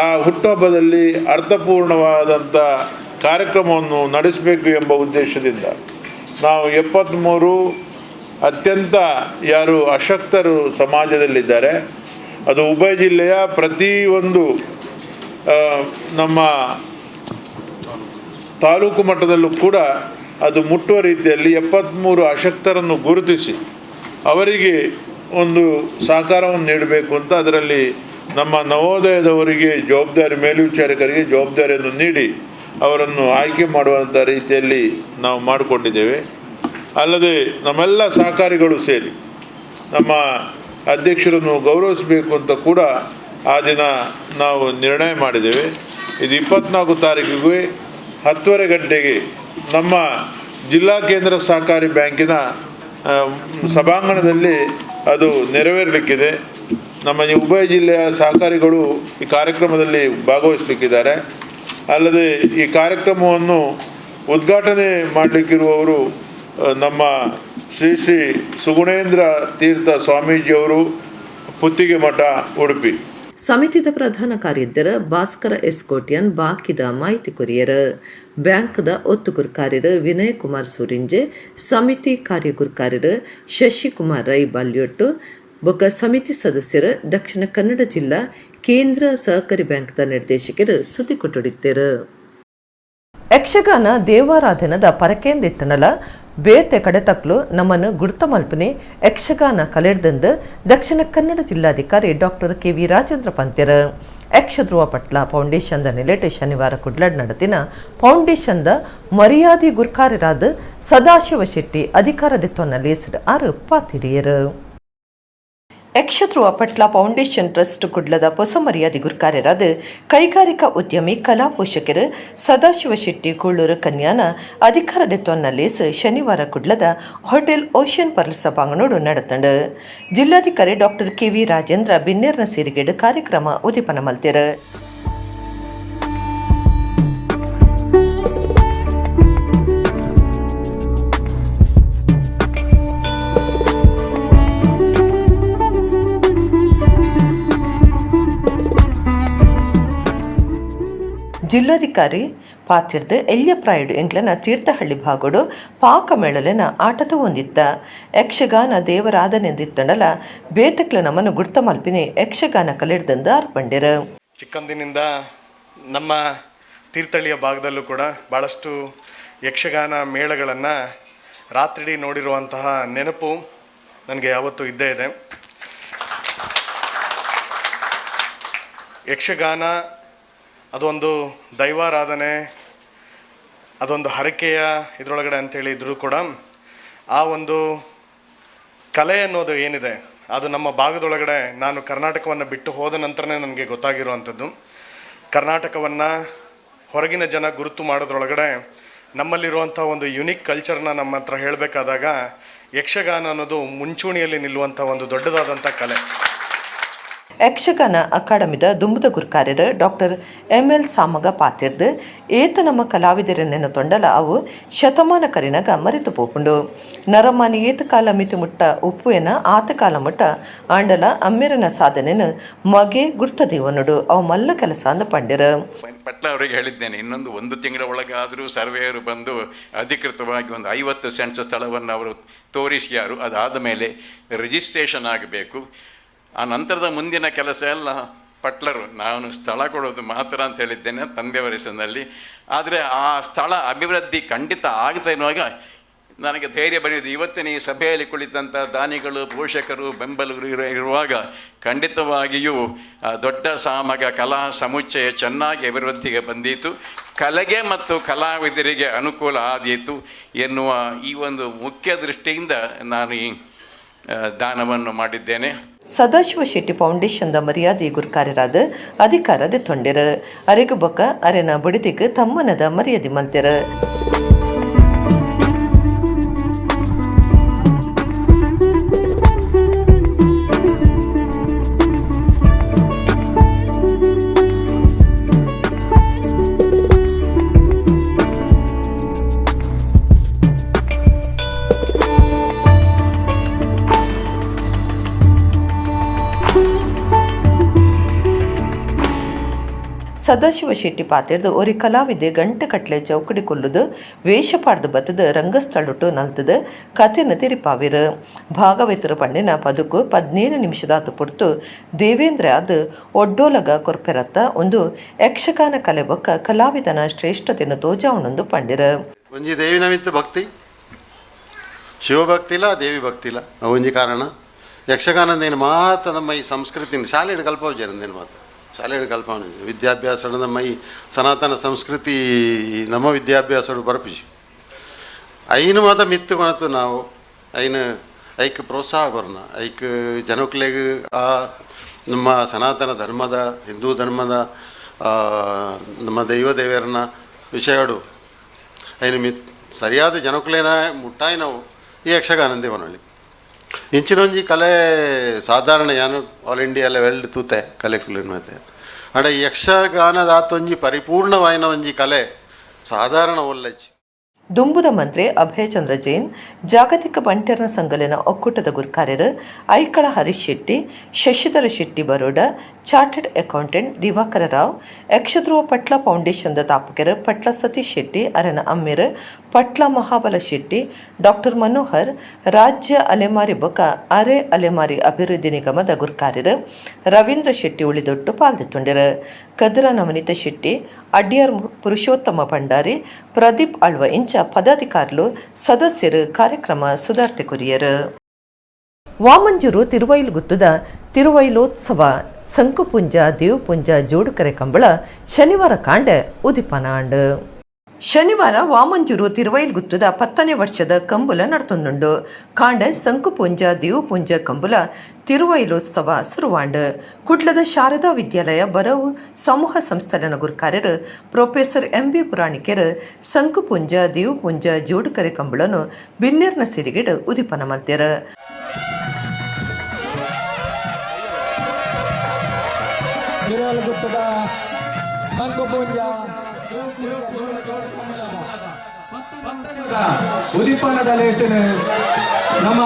ಆ ಹುಟ್ಟುಹಬ್ಬದಲ್ಲಿ ಅರ್ಥಪೂರ್ಣವಾದಂಥ ಕಾರ್ಯಕ್ರಮವನ್ನು ನಡೆಸಬೇಕು ಎಂಬ ಉದ್ದೇಶದಿಂದ ನಾವು 73 ಅತ್ಯಂತ ಯಾರು ಅಶಕ್ತರು ಸಮಾಜದಲ್ಲಿದ್ದಾರೆ ಅದು ಉಭಯ ಜಿಲ್ಲೆಯ ಪ್ರತಿಯೊಂದು ನಮ್ಮ ತಾಲೂಕು ಮಟ್ಟದಲ್ಲೂ ಕೂಡ ಅದು ಮುಟ್ಟುವ ರೀತಿಯಲ್ಲಿ 73 ಅಶಕ್ತರನ್ನು ಗುರುತಿಸಿ ಅವರಿಗೆ ಒಂದು ಸಹಕಾರವನ್ನು ನೀಡಬೇಕು ಅಂತ ಅದರಲ್ಲಿ ನಮ್ಮ ನವೋದಯದವರಿಗೆ ಜವಾಬ್ದಾರಿ ಮೇಲ್ವಿಚಾರಕರಿಗೆ ಜವಾಬ್ದಾರಿಯನ್ನು ನೀಡಿ ಅವರನ್ನು ಆಯ್ಕೆ ಮಾಡುವಂಥ ರೀತಿಯಲ್ಲಿ ನಾವು ಮಾಡಿಕೊಂಡಿದ್ದೇವೆ. ಅಲ್ಲದೆ ನಮ್ಮೆಲ್ಲ ಸಹಕಾರಿಗಳು ಸೇರಿ ನಮ್ಮ ಅಧ್ಯಕ್ಷರನ್ನು ಗೌರವಿಸಬೇಕು ಅಂತ ಕೂಡ ಆ ದಿನ ನಾವು ನಿರ್ಣಯ ಮಾಡಿದ್ದೇವೆ. ಇದು 24 ತಾರೀಕಿಗೆ 10:30 ಗಂಟೆಗೆ ನಮ್ಮ ಜಿಲ್ಲಾ ಕೇಂದ್ರ ಸಹಕಾರಿ ಬ್ಯಾಂಕಿನ ಸಭಾಂಗಣದಲ್ಲಿ ಅದು ನೆರವೇರಲಿಕ್ಕಿದೆ. ನಮ್ಮ ಉಭಯ ಜಿಲ್ಲೆಯ ಸಹಕಾರಿಗಳು ಈ ಕಾರ್ಯಕ್ರಮದಲ್ಲಿ ಭಾಗವಹಿಸಲಿಕ್ಕಿದ್ದಾರೆ. ಅಲ್ಲದೆ ಈ ಕಾರ್ಯಕ್ರಮವನ್ನು ಉದ್ಘಾಟನೆ ಮಾಡಲಿಕ್ಕಿರುವವರು ನಮ್ಮ ಶ್ರೀ ಶ್ರೀ ಸುಗುಣೇಂದ್ರ ತೀರ್ಥ ಸ್ವಾಮೀಜಿಯವರು, ಪುತ್ತಿಗೆ ಮಠ, ಉಡುಪಿ. ಸಮಿತಿದ ಪ್ರಧಾನ ಕಾರ್ಯದರ ಭಾಸ್ಕರ ಎಸ್ ಕೋಟ್ಯನ್ ಬಾಕಿದ ಮಾಹಿತಿ ಕೊರಿಯರ ಬ್ಯಾಂಕ್ದ ಒತ್ತು ಗುರುಕಾರ್ಯರು ವಿನಯ್ ಕುಮಾರ್ ಸೂರಿಂಜೆ, ಸಮಿತಿ ಕಾರ್ಯಗುರುಕಾರ್ಯರು ಶಶಿಕುಮಾರ್ ರೈ ಬಾಲ್ಯೊಟ್ಟು ಬೊಕ ಸಮಿತಿ ಸದಸ್ಯರು ದಕ್ಷಿಣ ಕನ್ನಡ ಜಿಲ್ಲಾ ಕೇಂದ್ರ ಸಹಕಾರಿ ಬ್ಯಾಂಕ್ದ ನಿರ್ದೇಶಕರು ಸುದ್ದಿ ಕೊಟ್ಟೊಡಿದ್ದರು. ಯಕ್ಷಗಾನ ದೇವಾರಾಧನದ ಪರಕೇಂದಿತ್ತನಲ ಬೇತೆ ಕಡೆತಕ್ಲು ನಮ್ಮನ್ನು ಗುರ್ತ ಮಲ್ಪನೆ ಯಕ್ಷಗಾನ ಕಲೆಡ್ದಂದು ದಕ್ಷಿಣ ಕನ್ನಡ ಜಿಲ್ಲಾಧಿಕಾರಿ ಡಾಕ್ಟರ್ KV ರಾಜೇಂದ್ರ ಪಂತ್ಯರ ಯಕ್ಷಧ್ರುವ ಪಟ್ಲ ಫೌಂಡೇಶನ್ದ ನೆಲೆಟ್ ಶನಿವಾರ ಕುಡ್ಲಡ್ ನಡತಿನ ಫೌಂಡೇಶನ್ದ ಮರ್ಯಾದಿ ಗುರ್ಕಾರ್ಯರಾದ ಸದಾಶಿವ ಶೆಟ್ಟಿ ಅಧಿಕಾರದಿತ್ವನ ಲೇಸಿಡ್ ಆರು ಪಾತಿರಿಯರು. ಯಕ್ಷಧ್ರುವ ಪಟ್ಲ ಫೌಂಡೇಶನ್ ಟ್ರಸ್ಟ್ ಕುಡ್ಲದ ಹೊಸ ಮರ್ಯಾದೆ ಗುರುಕಾರ್ಯರಾದ ಕೈಗಾರಿಕಾ ಉದ್ಯಮಿ ಕಲಾ ಪೋಷಕರು ಸದಾಶಿವ ಶೆಟ್ಟಿ ಕೂಳೂರು ಕನ್ಯಾನ ಅಧಿಕಾರದಿತ್ವನ ಲೇಸ್ ಶನಿವಾರ ಕುಡ್ಲದ ಹೋಟೆಲ್ ಓಷನ್ ಪರ್ಲ್ ಸಭಾಂಗಣೋಡು ನಡತಂಡು ಜಿಲ್ಲಾಧಿಕಾರಿ ಡಾಕ್ಟರ್ KV ರಾಜೇಂದ್ರ ಬಿನ್ನೇರ್ನ ಸೇರಿಗೆಡು ಕಾರ್ಯಕ್ರಮ ಉದಿಪನ ಮಲ್ತಿರ. ಜಿಲ್ಲಾಧಿಕಾರಿ ಪಾತಿರ್ದು ಎಲ್ಯಪ್ರಾಯುಡು ಎಂಗ್ಲನ ತೀರ್ಥಹಳ್ಳಿ ಭಾಗೋಡು ಪಾಕಮೇಳಲೆನ ಆಟದ ಹೊಂದಿತ್ತ ಯಕ್ಷಗಾನ ದೇವರಾಧನೆಂದಿತ್ತಂಡಲ ಬೇತಕ್ಲ ನಮ್ಮನ್ನು ಗುರ್ತ ಮಲ್ಪಿನಿ ಯಕ್ಷಗಾನ ಕಲೆಡ್ದಂದು ಅರ್ಪಂಡಿರ. ಚಿಕ್ಕಂದಿನಿಂದ ನಮ್ಮ ತೀರ್ಥಹಳ್ಳಿಯ ಭಾಗದಲ್ಲೂ ಕೂಡ ಭಾಳಷ್ಟು ಯಕ್ಷಗಾನ ಮೇಳಗಳನ್ನು ರಾತ್ರಿಡೀ ನೋಡಿರುವಂತಹ ನೆನಪು ನನಗೆ ಯಾವತ್ತೂ ಇದ್ದೇ ಇದೆ. ಯಕ್ಷಗಾನ ಅದೊಂದು ದೈವಾರಾಧನೆ, ಅದೊಂದು ಹರಕೆಯ ಇದರೊಳಗಡೆ ಅಂತೇಳಿ ಇದ್ರೂ ಕೂಡ ಆ ಒಂದು ಕಲೆ ಅನ್ನೋದು ಏನಿದೆ ಅದು ನಮ್ಮ ಭಾಗದೊಳಗಡೆ, ನಾನು ಕರ್ನಾಟಕವನ್ನು ಬಿಟ್ಟು ಹೋದ ನಂತರನೇ ನನಗೆ ಗೊತ್ತಾಗಿರುವಂಥದ್ದು. ಕರ್ನಾಟಕವನ್ನು ಹೊರಗಿನ ಜನ ಗುರುತು ಮಾಡೋದ್ರೊಳಗಡೆ ನಮ್ಮಲ್ಲಿರುವಂಥ ಒಂದು ಯುನಿಕ್ ಕಲ್ಚರ್ನ ನಮ್ಮ ಹತ್ರ ಹೇಳಬೇಕಾದಾಗ ಯಕ್ಷಗಾನ ಅನ್ನೋದು ಮುಂಚೂಣಿಯಲ್ಲಿ ನಿಲ್ಲುವಂಥ ಒಂದು ದೊಡ್ಡದಾದಂಥ ಕಲೆ. ಯಕ್ಷಗಾನ ಅಕಾಡೆಮಿದ ದುಂಬುದ ಗುರುಕಾರ್ಯರು ಡಾಕ್ಟರ್ ML ಸಾಮಗ ಪಾತಿರ್ದು ಏತ ನಮ್ಮ ಕಲಾವಿದರನ್ನೆನ್ನು ತೊಂಡಲ ಅವು ಶತಮಾನ ಕರಿನಾಗ ಮರೆತು ಪೋಪುಂಡು. ನರಮಾನಿ ಏತ ಕಾಲ ಮಿತಿ ಮುಟ್ಟ ಉಪ್ಪುಯನ ಆತ ಕಾಲ ಮುಟ್ಟ ಆಂಡಲ ಅಮ್ಮೆರನ ಸಾಧನೆನ ಮಗೆ ಗುರ್ತದೇವನುಡು ಅವು ಮಲ್ಲ ಕೆಲಸ ಅಂದ ಪಂಡಿರ. ಪಟ್ಲ ಅವರಿಗೆ ಹೇಳಿದ್ದೇನೆ, ಒಂದು ತಿಂಗಳ ಒಳಗಾದರೂ ಸರ್ವೇಯರು ಬಂದು ಅಧಿಕೃತವಾಗಿ ಒಂದು 50 ಸೆಂಟ್ಸ್ ಸ್ಥಳವನ್ನು ಅವರು ತೋರಿಸಿಯಾರು. ಅದಾದ ಮೇಲೆ ರಿಜಿಸ್ಟ್ರೇಷನ್ ಆಗಬೇಕು. ಆ ನಂತರದ ಮುಂದಿನ ಕೆಲಸ ಎಲ್ಲ ಪಟ್ಲರು, ನಾನು ಸ್ಥಳ ಕೊಡೋದು ಮಾತ್ರ ಅಂತ ಹೇಳಿದ್ದೇನೆ ತಂದೆಯವರ ಹೆಸರಿನಲ್ಲಿ. ಆದರೆ ಆ ಸ್ಥಳ ಅಭಿವೃದ್ಧಿ ಖಂಡಿತ ಆಗ್ತಾ ಇರುವಾಗ ನನಗೆ ಧೈರ್ಯ ಬಂದಿದೆ. ಇವತ್ತಿನ ಈ ಸಭೆಯಲ್ಲಿ ಕುಳಿತಂಥ ದಾನಿಗಳು, ಪೋಷಕರು, ಬೆಂಬಲರು ಇರುವಾಗ ಖಂಡಿತವಾಗಿಯೂ ದೊಡ್ಡ ಸಾಮಗ ಕಲಾ ಸಮುಚ್ಚಯ ಚೆನ್ನಾಗಿ ಅಭಿವೃದ್ಧಿಗೆ ಬಂದಿತು, ಕಲೆಗೆ ಮತ್ತು ಕಲಾವಿದರಿಗೆ ಅನುಕೂಲ ಆದೀತು ಎನ್ನುವ ಈ ಒಂದು ಮುಖ್ಯ ದೃಷ್ಟಿಯಿಂದ ನಾನು ಈ ದಾನವನ್ನು ಮಾಡಿದ್ದೇನೆ. ಸದಾಶಿವ ಶೆಟ್ಟಿ ಫೌಂಡೇಶನ್ದ ಮರ್ಯಾದೆ ಗುರುಕಾರ್ಯರಾದ ಅಧಿಕಾರದ ತೊಂಡೆರ ಅರೆಗು ಬೊಕ್ಕ ಅರೆನ ಬಡಿದಿಗ್ ತಮ್ಮನದ ಮರ್ಯಾದೆ ಮಲ್ತೆರ. ಸದಾಶಿವ ಶೆಟ್ಟಿ ಪಾತಿರ್ದು ஒரு ಕಲಾವಿದೆ ಗಂಟೆ ಕಟ್ಲೆ ಚೌಕಡಿ ಕೊಲ್ಲುದು ವೇಷ ಪಾಡ್ದು ಬತ್ತದ ರಂಗಸ್ಥಳುಟ್ಟು ನಲ್ತದ ಕಥೆನ ತಿರಿಪಾವಿರು. ಭಾಗವತರು ಪಂಡಿನ ಪದುಕು 17 ನಿಮಿಷದಾತು ಪುರ್ತು ದೇವೇಂದ್ರ ಅದು ಒಡ್ಡೋಲಗ ಕೊರ್ಪೆರತ್ತ ಒಂದು ಯಕ್ಷಗಾನ ಕಲೆ ಬೊಕ್ಕ ಕಲಾವಿದನ ಶ್ರೇಷ್ಠತೆಯನ್ನು ತೋಜಾವಣೊಂದು ಪಂಡಿರ. ಒಂಜಿ ದೇವಿನ ಮಿತ್ತು ಭಕ್ತಿ, ಶಿವಭಕ್ತಿಲ ದೇವಿ ಭಕ್ತಿಲ ಒಂಜಿ ಕಾರಣ ಯಕ್ಷಗಾನದೇನು ಮಾತ ನಮ್ಮ ಈ ಸಂಸ್ಕೃತಿನ ಶಾಲೆಡ್ ಕಲ್ಪವಜೇರಂದೇನು ಮಾತು ಶಾಲೆಡ್ ಕಲ್ಪವನ ವಿದ್ಯಾಭ್ಯಾಸ ನಮ್ಮ ಈ ಸನಾತನ ಸಂಸ್ಕೃತಿ ನಮ್ಮ ವಿದ್ಯಾಭ್ಯಾಸ ಬರ್ಪಿಸಿ ಐನು ಮಾತ ಮಿತ್ತು ಕೊನತು ನಾವು ಐನು ಐಕ್ ಪ್ರೋತ್ಸಾಹ ಕೊರನ ಐಕ್ ಜನಕ್ಲೆಗ್ ಆ ನಮ್ಮ ಸನಾತನ ಧರ್ಮದ ಹಿಂದೂ ಧರ್ಮದ ನಮ್ಮ ದೈವ ದೇವರನ್ನ ವಿಷಯಗಳು ಐನು ಸರಿಯಾದ ಜನಕ್ಲೇನ ಮುಟ್ಟಾಯಿ ನಾವು ಈ ಯಕ್ಷಗಾನಂದೇ ಬನೊಳ್ಳಿ ಇಂಚಿನೊಂಜಿ ಕಲೆ ಸಾಧಾರಣ ಯಾನು ಆಲ್ ಇಂಡಿಯಾ ಲೆವೆಲ್ಡ್ ತೂತೆ ಕಲೆ ಮತ್ತೆ ಅಡ ಯಕ್ಷಗಾನದ ಆತೊಂಜಿ ಪರಿಪೂರ್ಣವಾಯಿನ ಒಂಜಿ ಕಲೆ ಸಾಧಾರಣ ಒಲ್ಲಜ್ಜಿ. ದುಂಬುದ ಮಂತ್ರಿ ಅಭಯಚಂದ್ರ ಜೈನ್ ಜಾಗತಿಕ ಬಂಟೆರನ ಸಂಘಲಿನ ಒಕ್ಕೂಟದ ಗುರುಕಾರ್ಯರು ಐಕಳ ಹರೀಶ್ ಶೆಟ್ಟಿ, ಶಶಿಧರ ಶೆಟ್ಟಿ ಬರೋಡ, ಚಾರ್ಟೆಡ್ ಅಕೌಂಟೆಂಟ್ ದಿವಾಕರ ರಾವ್, ಯಕ್ಷಧ್ರುವ ಪಟ್ಲ ಫೌಂಡೇಶನ್ದ ತಾಪಕರು ಪಟ್ಲ ಸತೀಶ್ ಶೆಟ್ಟಿ ಅರನ ಅಮ್ಮೇರು, ಪಟ್ಲ ಮಹಾಬಲ ಶೆಟ್ಟಿ, ಡಾಕ್ಟರ್ ಮನೋಹರ್, ರಾಜ್ಯ ಅಲೆಮಾರಿ ಬೊಕ ಅರೆ ಅಲೆಮಾರಿ ಅಭಿವೃದ್ಧಿ ನಿಗಮದ ಗುರುಕಾರ್ಯರು ರವೀಂದ್ರ ಶೆಟ್ಟಿ ಉಳಿದೊಟ್ಟು ಪಾಲ್ದೊಂಡಿರು. ಕದ್ರ ನವನೀತ ಶೆಟ್ಟಿ, ಅಡ್ಯಾರ್ ಪುರುಷೋತ್ತಮ ಭಂಡಾರಿ, ಪ್ರದೀಪ್ ಆಳ್ವ ಇಂಚ ಪದಾಧಿಕಾರಿಗಳು ಸದಸ್ಯರು ಕಾರ್ಯಕ್ರಮ ಸುಧಾರ್ತೆ ಕೊರಿಯರು. ವಾಮಂಜೂರು ತಿರುವೈಲುಗುತ್ತದ ತಿರುವೈಲೋತ್ಸವ ಸಂಕುಪುಂಜ ದೇವಪುಂಜ ಜೋಡುಕರೆ ಕಂಬಳ ಶನಿವಾರ ಕಾಂಡೆ ಉದಿಪನಾಂಡ್. ಶನಿವಾರ ವಾಮಂಜೂರು ತಿರುವೈಲ್ಗುತ್ತದ 10ನೇ ವರ್ಷದ ಕಂಬುಲ ನಡ್ತೊಂದುಂಡು. ಕಾಂಡೆ ಸಂಕುಪುಂಜ ದೇವಪುಂಜ ಕಂಬುಲ ತಿರುವೈಲೋತ್ಸವ ಸುರುವಾಂಡ್. ಕುಡ್ಲದ ಶಾರದಾ ವಿದ್ಯಾಲಯ ಬರವು ಸಮೂಹ ಸಂಸ್ಥೆನ ಗುರುಕಾರ್ಯರು ಪ್ರೊಫೆಸರ್ MB ಪುರಾಣಿಕೆರು ಸಂಕುಪುಂಜ ದೇವಪುಂಜ ಜೋಡುಕರೆ ಕಂಬಳನು ಬಿನ್ನೇರ್ನ ಸಿರಿಗಿಡ್ ಉದಿಪನ ಮಲ್ತೆರ. ಉದಿಪನದ ಲೇಟನ್ ನಮ್ಮ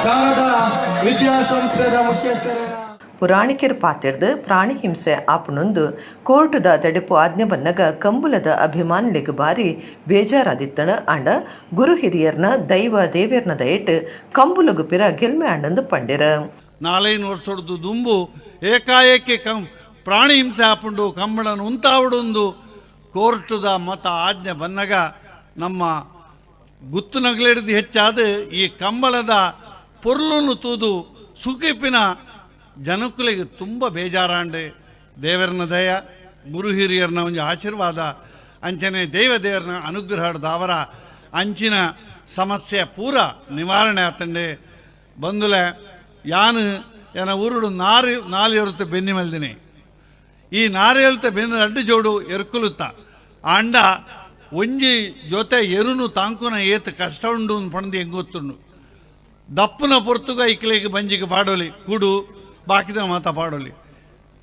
ಶಾರದಾ ವಿದ್ಯಾಸಂಸ್ಥೆದ ಮುಖ್ಯಸ್ಥರ ಪುರಾಣಿಕೆರು ಪಾತಿರ್ದು ಪ್ರಾಣಿ ಹಿಂಸೆ ಆಪುನೊಂದು ಕೋರ್ಟುದ ತಡೆಪು ಆಜ್ಞೆ ಬನ್ನಗ ಕಂಬುಲದ ಅಭಿಮಾನಿಗಳಿಗೆ ಬಾರಿ ಬೇಜಾರಾದಿತ್ತಣ ಆಂಡ ಗುರು ಹಿರಿಯರ್ನ ದೈವ ದೇವೇರ್ನ ದಯಟ್ ಕಂಬುಲಗು ಪಿರ ಗೆಲ್ಮೆ ಆಂಡಂದು ಪಂಡಿರ. 4 ವರ್ಷದ ದುಂಬು ಏಕಾಏಕಿ ಪ್ರಾಣಿ ಹಿಂಸೆ ಆಪುಂಡು ಕಂಬಳನ ಉಂತಾವುಡೊಂದು ಕೋರ್ಟುದ ಮತ ಆಜ್ಞೆ ಬನ್ನಗ ನಮ್ಮ ಗುತ್ತು ನಗಲಿಡ್ದು ಹೆಚ್ಚಾದ ಈ ಕಂಬಳದ ಪೊರ್ಲನ್ನು ತೂದು ಸುಖಿಪಿನ ಜನಕುಲಿಗೆ ತುಂಬ ಬೇಜಾರಾಂಡೆ ದೇವರನ ದಯ ಗುರು ಹಿರಿಯರನ ಒಂದು ಆಶೀರ್ವಾದ ಅಂಚನೆ ದೇವರನ ಅನುಗ್ರಹದ ಅವರ ಅಂಚಿನ ಸಮಸ್ಯೆ ಪೂರ ನಿವಾರಣೆ ಆತಂಡೆ ಬಂದುಲೆ ಯಾನು ಏನ ಊರುಡು ನಾಲು ಇರುತ್ತೆ ಬೆನ್ನಿ ಮಲ್ದಿನಿ ಈ ನಾರು ಹೇಳ್ತೆ ಬೆನ್ನು ಅಡ್ಡು ಜೋಡು ಎರ್ಕುಲುತ್ತ ಅಂಡ ಒಂಜಿ ಜೊತೆ ಎರುನು ತಾಂಕುನ ಏತ್ ಕಷ್ಟ ಉಂಡು ಪಣದಿ ಹೆಂಗೊತ್ತುಂಡು ದಪ್ಪನ ಪೊರ್ತುಗ ಇಕ್ಲಿಗೆ ಬಂಜಿಗೆ ಪಾಡೋಲಿ ಕುಡು ಬಾಕಿದ ಮಾತ ಪಾಡೋಲಿ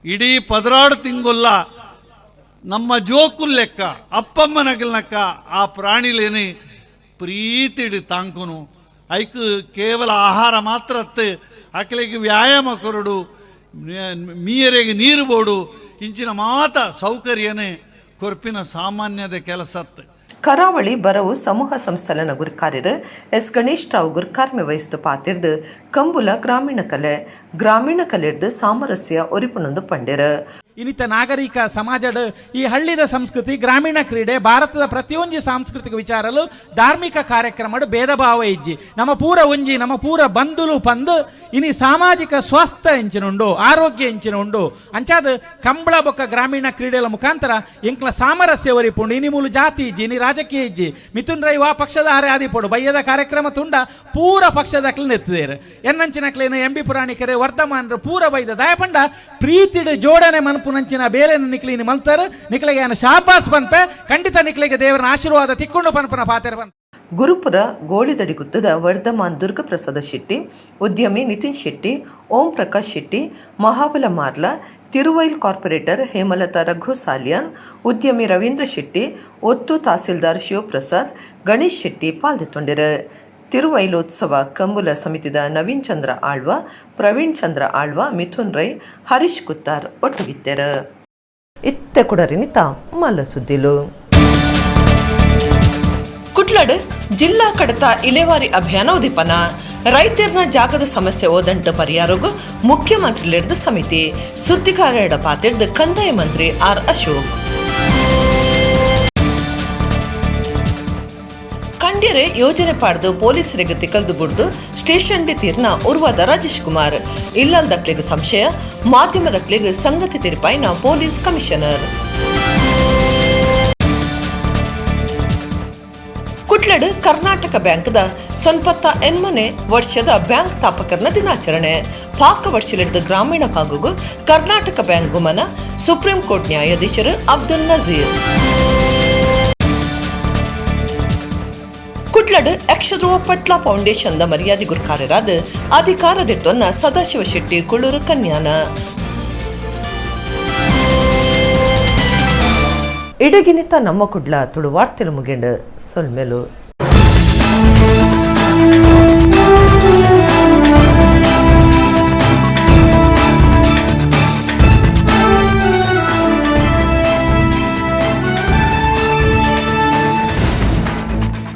ಇಡೀ 16 ತಿಂಗೊಲ್ಲ ನಮ್ಮ ಜೋಕುಲ್ ಲೆಕ್ಕ ಅಪ್ಪಮ್ಮನಗಲ್ನಕ್ಕ ಆ ಪ್ರಾಣಿಲೇನೆ ಪ್ರೀತಿಡಿ ತಾಂಕುನು ಐಕ್ ಕೇವಲ ಆಹಾರ ಮಾತ್ರ ಅಕ್ಲಿಗೆ ವ್ಯಾಯಾಮ ಕೊರಡು ಮೀಯರೆಗೆ ನೀರು ಬೋಡು ಇಂಚಿನ ಮಾತ ಸೌಕರ್ಯನೇ ಕೊರ್ಪಿನ ಸಾಮಾನ್ಯದ ಕೆಲಸತ್ತು. ಕರಾವಳಿ ಬರವು ಸಮೂಹ ಸಂಸ್ಥಲನ ಗುರ್ಕಾರ್ಯರು ಎಸ್ ಗಣೇಶ್ ರಾವ್ ಗುರ್ಕಾರ್ಮೆ ವಹಿಸ್ತು ಪಾತಿರ್ದು ಕಂಬುಲ ಗ್ರಾಮೀಣ ಕಲೆರ್ದು ಸಾಮರಸ್ಯ ಒರಿಪುನೊಂದು ಪಂಡ್ಯರು. ಇನ್ನಿತ ನಾಗರಿಕ ಸಮಾಜದ ಈ ಹಳ್ಳಿದ ಸಂಸ್ಕೃತಿ ಗ್ರಾಮೀಣ ಕ್ರೀಡೆ ಭಾರತದ ಪ್ರತಿಯೊಂದು ಸಾಂಸ್ಕೃತಿಕ ವಿಚಾರಲು ಧಾರ್ಮಿಕ ಕಾರ್ಯಕ್ರಮ ಭೇದ ಭಾವ ಇಜ್ಜಿ ನಮ್ಮ ಪೂರ ಒಂಜಿ ನಮ್ಮ ಪೂರ ಬಂದುಲು ಪಂದು ಇನಿ ಸಾಮಾಜಿಕ ಸ್ವಾಸ್ಥ್ಯ ಎಂಚಿನುಂಡು ಆರೋಗ್ಯ ಎಂಚಿನುಂಡು ಅಂಚಾದ ಕಂಬಳ ಬೊಕ್ಕ ಗ್ರಾಮೀಣ ಕ್ರೀಡೆల ಮುಖಾಂತರ ಎಂಕ್ಲ ಸಾಮರಸ್ಯ ಒರಿಪುಂಡು ಇನಿ ಮೂಲು ಜಾತಿ ಇಜ್ಜಿ ಇನಿ ರಾಜಕೀಯ ಇಜ್ಜಿ ಮಿಥುನ್ ರೈ ವಾ ಪಕ್ಷದ ಆರೆ ಆದಿಪೋಡು ಬಯ್ಯದ ಕಾರ್ಯಕ್ರಮ ತುಂಡ ಪೂರ ಪಕ್ಷದಕ್ಲು ನೆತ್ತಿದೇರು ಎನ್ನಂಚಿನಕ್ಲೇನು ಎಂಬಿ ಪುರಾಣಿಕರೇ ವರ್ಧಮಾನರು ಪೂರ ಬೈದ ದಯಪಂಡ ಪ್ರೀತಿಡು ಜೋಡಣೆ ಪುನಂಚಿನ ಬೇಲೆಯನ್ನು ನಿಕ್ಲಿನಿ ಮಲ್ತಾರೆ ನಿಕ್ಲಿಗೆ ಏನು ಶಾಬಾಸ್ ಬಂಪೆ ಖಂಡಿತ ನಿಕ್ಲಿಗೆ ದೇವರ ಆಶೀರ್ವಾದ ತಿಕ್ಕೊಂಡು ಪನ್ಪನ ಪಾತೆರ ಬಂತ. ಗುರುಪುರ ಗೋಳಿದಡಿ ಗುತ್ತದ ವರ್ಧಮಾನ್ ದುರ್ಗಪ್ರಸಾದ ಶೆಟ್ಟಿ, ಉದ್ಯಮಿ ನಿತಿನ್ ಶೆಟ್ಟಿ, ಓಂ ಪ್ರಕಾಶ್ ಶೆಟ್ಟಿ, ಮಹಾಬಲ ಮಾರ್ಲ, ತಿರುವೈಲ್ ಕಾರ್ಪೊರೇಟರ್ ಹೇಮಲತಾ ರಘು ಸಾಲಿಯಾನ್, ಉದ್ಯಮಿ ರವೀಂದ್ರ ಶೆಟ್ಟಿ, ಒತ್ತು ತಹಸೀಲ್ದಾರ್ ಶಿವಪ್ರಸಾದ್, ಗಣೇಶ್ ಶೆಟ್ಟಿ ಪಾಲ್ಗೊಂಡಿರು. ತಿರುವೈಲೋತ್ಸವ ಕಂಬುಲ ಸಮಿತಿದ ನವೀನ್ ಚಂದ್ರ ಆಳ್ವ, ಪ್ರವೀಣ್ ಚಂದ್ರ ಆಳ್ವ, ಮಿಥುನ್ ರೈ, ಹರೀಶ್ ಕುತ್ತಾರ್ ಒಟ್ಟುಗಿದ್ದರು. ಇತ್ತೆ ಕುಡರಿನಿತ ಮಲ್ಲ ಸುದ್ದಿಲು ಕುಡ್ಲಡ್ ಜಿಲ್ಲಾ ಕಡತ ಇಲೆವಾರಿ ಅಭಿಯಾನ ಉದಿಪನ ರೈತರ್ನ ಜಾಗದ ಸಮಸ್ಯೆ ಓದಂಟ ಪರಿಹಾರಗೂ ಮುಖ್ಯಮಂತ್ರಿಲಿಡ್ದ ಸಮಿತಿ ಸುದ್ದಿಗಾರರ ಪಾತಿರ್ದ ಕಂದಾಯ ಮಂತ್ರಿ ಆರ್ ಅಶೋಕ್. ಕಂಡ್ಯರೆ ಯೋಜನೆ ಪಾಡ್ದು ಪೊಲೀಸರಿಗೆ ತಿಕ್ಕಲ್ದು ಬುಡ್ದು ಸ್ಟೇಷನ್ ಡಿ ತೀರ್ನ ಉರ್ವಾದ ರಾಜೇಶ್ ಕುಮಾರ್ ಇಲ್ಲಲ್ದಕ್ಲಿಗೆ ಸಂಶಯ ಮಾಧ್ಯಮದಕ್ಲಿಗೆ ಸಂಗತಿ ತೀರ್ಪಾಯಿನ ಪೊಲೀಸ್ ಕಮಿಷನರ್. ಕುಡ್ಲಡ್ ಕರ್ನಾಟಕ ಬ್ಯಾಂಕ್ದ 98ನೇ ವರ್ಷದ ಬ್ಯಾಂಕ್ ಸ್ಥಾಪಕರನ ದಿನಾಚರಣೆ ಪಾಕ ವರ್ಷಲಿಡ್ದ ಗ್ರಾಮೀಣ ಭಾಗಗೂ ಕರ್ನಾಟಕ ಬ್ಯಾಂಕ್ ಗುಮನ ಸುಪ್ರೀಂ ಕೋರ್ಟ್ ನ್ಯಾಯಾಧೀಶರು ಅಬ್ದುಲ್ ನಜೀರ್. ಕುಡ್ಲಡ್ ಯಕ್ಷಧ್ರುವ ಪಟ್ಲ ಫೌಂಡೇಶನ್ದ ಮರ್ಯಾದೆ ಗುರ್ಕಾರ್ಯರಾದ ಅಧಿಕಾರದೆತ್ತೊನ್ನ ಸದಾಶಿವ ಶೆಟ್ಟಿ ಕುಳ್ಳೂರು ಕನ್ಯಾನ. ಇಡಗಿನಿತ ನಮ್ಮ ಕುಡ್ಲ ತುಳು ವಾರ್ತೆಲು ಮುಗಿಂಡು ಸೊಲ್ಮೆಲು.